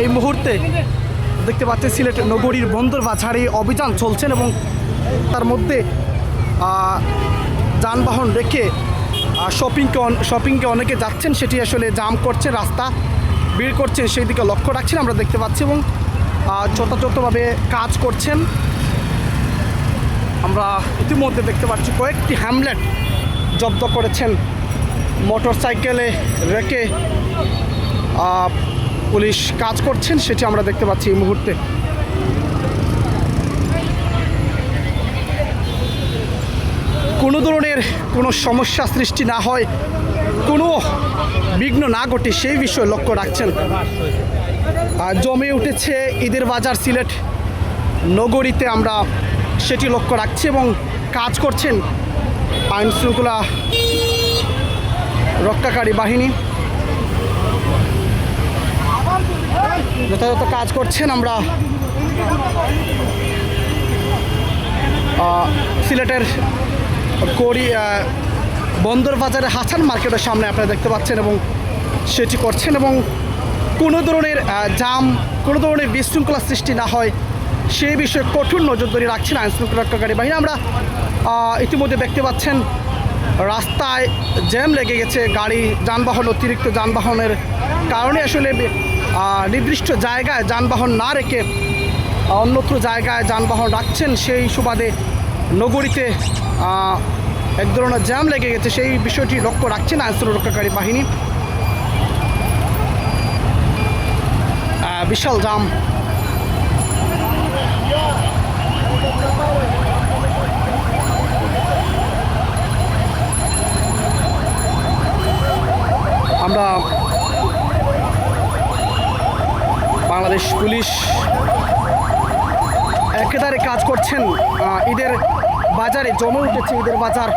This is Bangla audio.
এই মুহূর্তে দেখতে পাচ্ছেন সিলেট নগরীর বন্দর বাজারে অভিযান চলছেন এবং তার মধ্যে যানবাহন রেখে শপিংকে অনেকে যাচ্ছেন, সেটি আসলে জাম করছে, রাস্তা ভিড় করছেন, সেই দিকে লক্ষ্য রাখছেন আমরা দেখতে পাচ্ছি এবং যথাযথভাবে কাজ করছেন। আমরা ইতিমধ্যে দেখতে পাচ্ছি কয়েকটি হ্যামলেট জব্দ করেছেন মোটর সাইকেলে রেখে পুলিশ কাজ করছেন, সেটি আমরা দেখতে পাচ্ছি এই মুহূর্তে। কোনো ধরনের কোনো সমস্যা সৃষ্টি না হয়, কোনো বিঘ্ন না ঘটে সেই বিষয়ে লক্ষ্য রাখছেন। জমে উঠেছে ঈদের বাজার সিলেট নগরীতে, আমরা সেটি লক্ষ্য রাখছি এবং কাজ করছেন আইন শৃঙ্খলা রক্ষাকারী বাহিনী, যথাযথ কাজ করছেন। আমরা সিলেটের বন্দর বাজারে হাসান মার্কেটের সামনে আপনারা দেখতে পাচ্ছেন এবং সেটি করছেন এবং কোনো ধরনের জাম, কোনো ধরনের বিশৃঙ্খলা সৃষ্টি না হয় সেই বিষয়ে কঠোর নজরদারি রাখছেন আইন শৃঙ্খলা রক্ষাকারী বাহিনী। আমরা ইতিমধ্যে দেখতে পাচ্ছেন রাস্তায় জ্যাম লেগে গেছে, গাড়ি যানবাহন, অতিরিক্ত যানবাহনের কারণে আসলে নির্দিষ্ট জায়গায় যানবাহন না রেখে অন্যত্র জায়গায় যানবাহন রাখছেন, সেই সুবাদে নগরীতে এক ধরনের জ্যাম লেগে গেছে, সেই বিষয়টি লক্ষ্য রাখছেন আইন শৃঙ্খলা রক্ষাকারী বাহিনী। বিশাল জ্যাম, আমরা বাংলাদেশ পুলিশ একেবারে কাজ করছেন। ঈদের বাজারে জমে উঠেছে ঈদের বাজার,